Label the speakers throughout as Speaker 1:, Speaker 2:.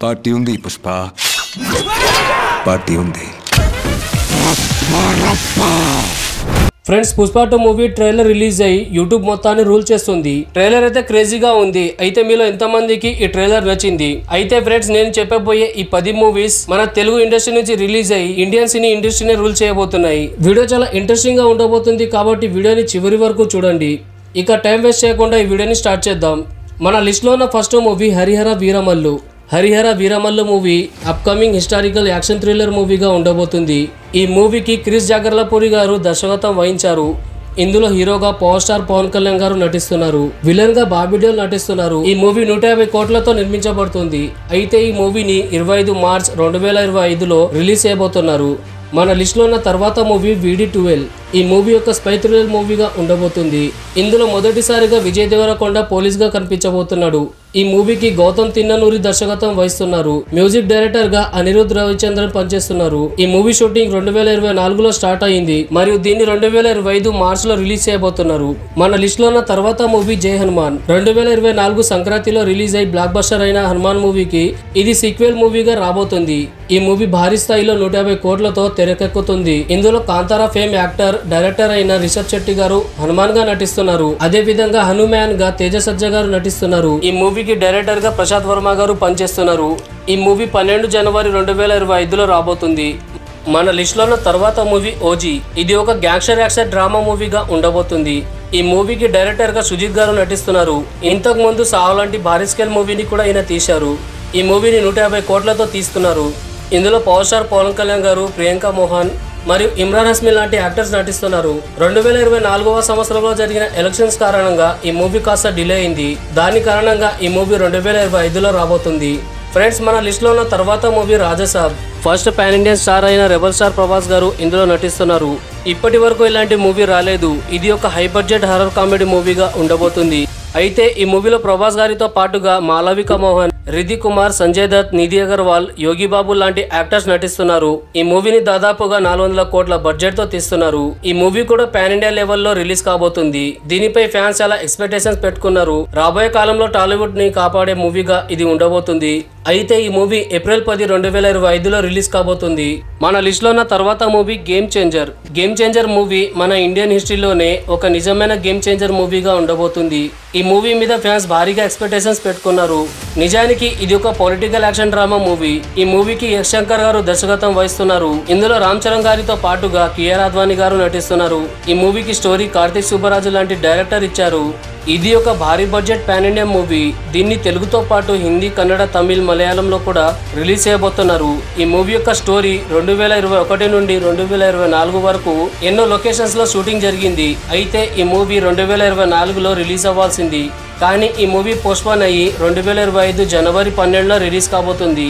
Speaker 1: Party ఉంది Pushpa, party ఉంది.
Speaker 2: Friends, Pushpa 2 movie trailer release అయ్యి యూట్యూబ్ మొత్తాన్ని రూల్ చేస్తుంది. ట్రైలర్ అయితే క్రేజీగా ఉంది. అయితే మీలో ఎంతమందికి ఈ ట్రైలర్ నచ్చింది? అయితే ఫ్రెండ్స్, నేను చెప్పబోయే ఈ 10 మూవీస్ మన తెలుగు ఇండస్ట్రీ నుంచి రిలీజ్ అయ్యి ఇండియన్ సినీ ఇండస్ట్రీని రూల్ చేయబోతున్నాయి. వీడియో చాలా ఇంట్రెస్టింగ్ గా ఉండబోతుంది కాబట్టి వీడియోని చివరి వరకు చూడండి. ఇక టైం వేస్ట్ చేయకుండా ఈ వీడియోని స్టార్ట్ చేద్దాం. మన లిస్ట్ లో ఉన్న first movie Harihara Veeramallu. Harihara Veeramallu movie upcoming historical action thriller మూవీగా ఉండబోతుంది. ఈ మూవీకి క్రిస్ జాగర్లపూరి గారు దర్శకత్వం వహించారు. ఇందులో హీరోగా పవర్ స్టార్ పవన్ కళ్యాణ్ గారు నటిస్తున్నారు. విలన్ గా బాబీ దేఓల్ నటిస్తున్నారు. ఈ మూవీ 150 కోట్లతో నిర్మించబడుతుంది. అయితే ఈ మూవీని 25 మార్చ్ 2025లో రిలీజ్ చేయబోతున్నారు. మన లిస్ట్ లో ఉన్న తర్వాత మూవీ VD12. ఈ మూవీ యొక్క స్పై థ్రిల్లర్ మూవీగా ఉండబోతుంది. ఇందులో మొదటిసారిగా విజయ్ దేవరకొండ పోలీస్ గా కనిపించబోతున్నాడు. ఈ మూవీకి గౌతమ్ తిన్ననూరి దర్శకత్వం వహిస్తున్నారు. మ్యూజిక్ డైరెక్టర్ గా అనిరుద్ రవిచంద్రన్ పనిచేస్తున్నారు. ఈ మూవీ షూటింగ్ 2024లో స్టార్ట్ అయింది మరియు దీన్ని 2025 మార్చ్ లో రిలీజ్ చేయబోతున్నారు. మన లిస్ట్ లో ఉన్న తర్వాత మూవీ జై హనుమాన్. 2024 సంక్రాంతిలో రిలీజ్ అయి బ్లాక్ బస్టర్ అయిన హనుమాన్ మూవీకి ఇది సీక్వెల్ మూవీగా రాబోతుంది. ఈ మూవీ భారీ స్థాయిలో 150 కోట్లతో తెరకెక్కుతుంది. ఇందులో కాంతారా ఫేమ్ యాక్టర్ డైరెక్టర్ అయిన రిషబ్ శెట్టి గారు హనుమాన్ గా నటిస్తున్నారు. అదే విధంగా హనుమాన్ గా తేజ సజ్జా గారు నటిస్తున్నారు. ఈ మూవీకి డైరెక్టర్ గా ప్రశాంత్ వర్మ గారు పనిచేస్తున్నారు. ఈ మూవీ 12 జనవరి 2025లో రాబోతుంది. మన లిస్ట్ లో ఉన్న తర్వాత మూవీ ఓజీ. ఇది ఒక గ్యాంగ్స్టర్ యాక్షన్ డ్రామా మూవీగా ఉండబోతుంది. ఈ మూవీకి డైరెక్టర్ గా సుజిత్ గారు నటిస్తున్నారు. ఇంతకు ముందు సాహో లాంటి భారీ స్కేల్ మూవీని కూడా ఈయన తీశారు. ఈ మూవీని 150 కోట్లతో తీస్తున్నారు. ఇందులో పవర్ స్టార్ పవన్ కళ్యాణ్ గారు, ప్రియాంక మోహన్ మరియు ఇమ్రాన్ హస్మి లాంటి యాక్టర్స్ నటిస్తున్నారు. 2024వ సంవత్సరంలో జరిగిన ఎలక్షన్స్ కారణంగా ఈ మూవీ కాస్త డిలే అయింది. దాని కారణంగా ఈ మూవీ 2025లో రాబోతుంది. ఫ్రెండ్స్, మన లిస్ట్ లో ఉన్న తర్వాత movie Raja Saab. First pan Indian star అయిన రెబల్ స్టార్ ప్రభాస్ గారు ఇందులో నటిస్తున్నారు. ఇప్పటి వరకు ఇలాంటి మూవీ రాలేదు. ఇది ఒక హై బడ్జెట్ హారర్ కామెడీ మూవీగా ఉండబోతుంది. అయితే ఈ మూవీలో ప్రభాస్ గారితో పాటుగా మాలవిక మోహన్, రితిక్ కుమార్, సంజయ్ దత్, నిధి అగర్వాల్, యోగి బాబు లాంటి యాక్టర్స్ నటిస్తున్నారు. ఈ మూవీని దాదాపుగా 400 కోట్ల బడ్జెట్ తో తీస్తున్నారు. ఈ మూవీ కూడా పాన్ ఇండియా లెవెల్లో రిలీజ్ కాబోతుంది. దీనిపై ఫ్యాన్స్ చాలా ఎక్స్పెక్టేషన్స్ పెట్టుకున్నారు. రాబోయే కాలంలో టాలీవుడ్ ని కాపాడే మూవీగా ఇది ఉండబోతుంది. అయితే ఈ మూవీ ఏప్రిల్ 10, 2025లో రిలీజ్ కాబోతుంది. మన లిస్ట్ లో ఉన్న తర్వాత movie game changer. Game changer movie మన ఇండియన్ హిస్టరీలోనే ఒక నిజమైన గేమ్ చేంజర్ మూవీగా ఉండబోతుంది. ఈ మూవీ మీద ఫ్యాన్స్ భారీగా ఎక్స్పెక్టేషన్స్ పెట్టుకున్నారు. నిజానికి ఇది ఒక పొలిటికల్ యాక్షన్ డ్రామా మూవీ. ఈ మూవీకి యశ్ శంకర్ గారు దర్శకత్వం వహిస్తున్నారు. ఇందులో రామ్ చరణ్ గారితో పాటుగా కియారా అద్వానీ గారు నటిస్తున్నారు. ఈ మూవీకి స్టోరీ కార్తిక్ సుబ్బరాజు లాంటి డైరెక్టర్ ఇచ్చారు. ఇది ఒక భారీ బడ్జెట్ పాన్ ఇండియా మూవీ. దీన్ని తెలుగుతో పాటు హిందీ, కన్నడ, తమిళ్, మలయాళంలో కూడా రిలీజ్ చేయబోతున్నారు. ఈ మూవీ యొక్క స్టోరీ 2021 నుండి 2024 వరకు ఎన్నో లొకేషన్స్ లో షూటింగ్ జరిగింది. అయితే ఈ మూవీ 2024లో రిలీజ్ అవ్వాల్సింది. కానీ ఈ మూవీ పోస్ట్పోన్ అయ్యి 2025 జనవరి 12లో రిలీజ్ కాబోతుంది.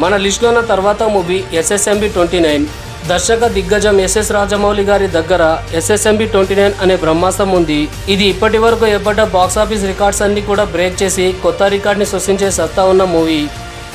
Speaker 2: మన లిస్ట్ లో ఉన్న తర్వాత మూవీ SSMB 29. దర్శక దిగ్గజం SS రాజమౌళి గారి దగ్గర SSMB 29 అనే బ్రహ్మాస్త్రం ఉంది. ఇది ఇప్పటి వరకు ఏర్పడ్డ బాక్సాఫీస్ రికార్డ్స్ అన్ని కూడా బ్రేక్ చేసి కొత్త రికార్డ్ ని సృష్టించే సత్తా ఉన్న మూవీ.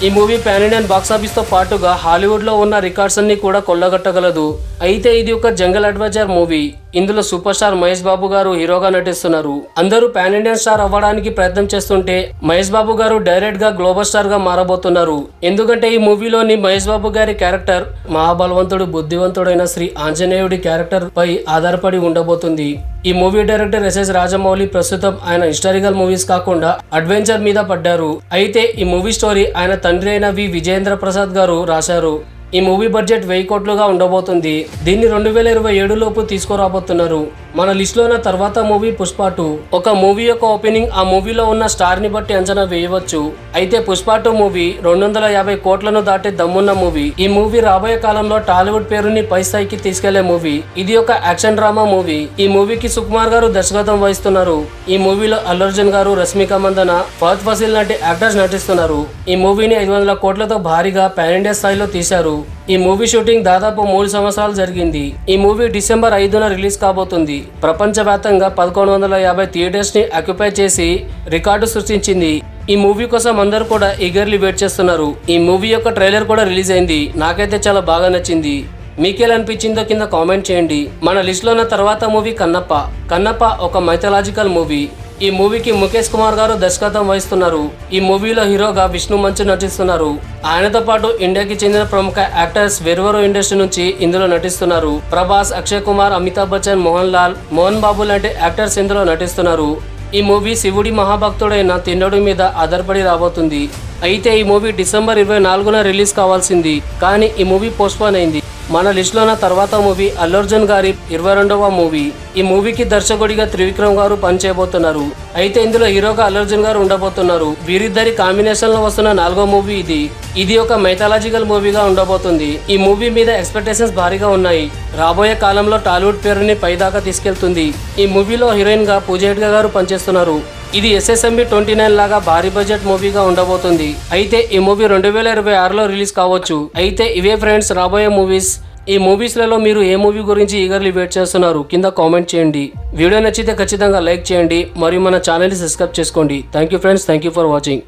Speaker 2: ఈ మూవీ పాన్ ఇండియన్ బాక్సాఫీస్ తో పాటుగా హాలీవుడ్ లో ఉన్న రికార్డ్స్ అన్ని కూడా కొల్లగొట్టగలదు. అయితే ఇది ఒక జంగల్ అడ్వెంచర్ మూవీ. ఇందులో సూపర్ స్టార్ మహేష్ బాబు గారు హీరోగా నటిస్తున్నారు. అందరూ పాన్ ఇండియన్ స్టార్ అవ్వడానికి ప్రయత్నం చేస్తుంటే మహేష్ బాబు గారు డైరెక్ట్ గా గ్లోబల్ స్టార్ గా మారబోతున్నారు. ఎందుకంటే ఈ మూవీలోని మహేష్ బాబు గారి క్యారెక్టర్ మహాబలవంతుడు, బుద్ధివంతుడైన శ్రీ ఆంజనేయుడి క్యారెక్టర్ పై ఆధారపడి ఉండబోతుంది. ఈ మూవీ డైరెక్టర్ SS రాజమౌళి ప్రస్తుతం ఆయన హిస్టారికల్ మూవీస్ కాకుండా అడ్వెంచర్ మీద పడ్డారు. అయితే ఈ మూవీ స్టోరీ ఆయన తండ్రి అయిన విజయేంద్ర ప్రసాద్ గారు రాశారు. ఈ మూవీ బడ్జెట్ 1000 కోట్లుగా ఉండబోతుంది. దీన్ని 2027 లోపు తీసుకురాబోతున్నారు. మన లిస్ట్ లో ఉన్న తర్వాత మూవీ పుష్ప 2. ఒక మూవీ యొక్క ఓపెనింగ్ ఆ మూవీలో ఉన్న స్టార్ ని బట్టి అంచనా వేయవచ్చు. అయితే పుష్ప 2 మూవీ 250 కోట్లను దాటే దమ్మున్న మూవీ. ఈ మూవీ రాబోయే కాలంలో టాలీవుడ్ పేరుని పై స్థాయికి తీసుకెళ్లే మూవీ. ఇది ఒక యాక్షన్ డ్రామా మూవీ. ఈ మూవీకి సుకుమార్ గారు దర్శకత్వం వహిస్తున్నారు. ఈ మూవీలో అల్లు అర్జున్ గారు, రష్మిక మందన, ఫహద్ ఫాసిల్ లాంటి యాక్టర్స్ నటిస్తున్నారు. ఈ మూవీని 500 కోట్లతో భారీగా పాన్ ఇండియా స్థాయిలో తీశారు. ఈ మూవీ షూటింగ్ దాదాపు 3 సంవత్సరాలు జరిగింది. ఈ మూవీ డిసెంబర్ 5న రిలీజ్ కాబోతుంది. ప్రపంచవ్యాప్తంగా 1150 థియేటర్స్ ని ఆక్యుపై చేసి రికార్డు సృష్టించింది. ఈ మూవీ కోసం అందరూ కూడా ఈగర్లీ వెయిట్ చేస్తున్నారు. ఈ మూవీ యొక్క ట్రైలర్ కూడా రిలీజ్ అయింది. నాకైతే చాలా బాగా నచ్చింది. మీకెలా అనిపించిందో కింద కామెంట్ చేయండి. మన లిస్ట్ లో ఉన్న తర్వాత మూవీ కన్నప్ప. కన్నప్ప ఒక మైథలాజికల్ మూవీ. ఈ మూవీకి ముఖేష్ కుమార్ గారు దర్శకత్వం వహిస్తున్నారు. ఈ మూవీలో హీరోగా విష్ణు మంచు నటిస్తున్నారు. ఆయనతో పాటు ఇండియాకి చెందిన ప్రముఖ యాక్టర్స్ వేర్వేరు ఇండస్ట్రీ నుంచి ఇందులో నటిస్తున్నారు. ప్రభాస్, అక్షయ్ కుమార్, అమితాబ్ బచ్చన్, మోహన్ లాల్, మోహన్ బాబు లాంటి యాక్టర్స్ ఇందులో నటిస్తున్నారు. ఈ మూవీ శివుడి మహాభక్తుడైన తిన్నడు మీద ఆధారపడి రాబోతుంది. అయితే ఈ మూవీ డిసెంబర్ 24న రిలీజ్ కావాల్సింది, కానీ ఈ మూవీ పోస్ట్పోన్ అయింది. మన లిస్ట్ లో ఉన్న తర్వాత మూవీ అల్లు అర్జున్ గారి 22వ మూవీ. ఈ మూవీకి దర్శకుడిగా త్రివిక్రమ్ గారు పనిచేయబోతున్నారు. అయితే ఇందులో హీరోగా అల్లు అర్జున్ గారు ఉండబోతున్నారు. వీరిద్దరి కాంబినేషన్ లో వస్తున్న 4వ మూవీ ఇది. ఇది ఒక మైథాలజికల్ మూవీగా ఉండబోతుంది. ఈ మూవీ మీద ఎక్స్పెక్టేషన్స్ భారీగా ఉన్నాయి. రాబోయే కాలంలో టాలీవుడ్ పేరుని పైదాకా తీసుకెళ్తుంది. ఈ మూవీలో హీరోయిన్ గా పూజా హెగ్డే గారు పనిచేస్తున్నారు. ఇది SSMB 29 లాగా భారీ బడ్జెట్ మూవీగా ఉండబోతుంది. అయితే ఈ మూవీ 2026లో రిలీజ్ కావచ్చు. అయితే ఇవే ఫ్రెండ్స్ రాబోయే మూవీస్. ఈ మూవీస్లలో మీరు ఏ మూవీ గురించి ఈగర్లీ వెయిట్ చేస్తున్నారు కింద కామెంట్ చేయండి. వీడియో నచ్చితే ఖచ్చితంగా లైక్ చేయండి మరియు మన ఛానల్ని సబ్స్క్రైబ్ చేసుకోండి. Thank you friends, thank you for watching.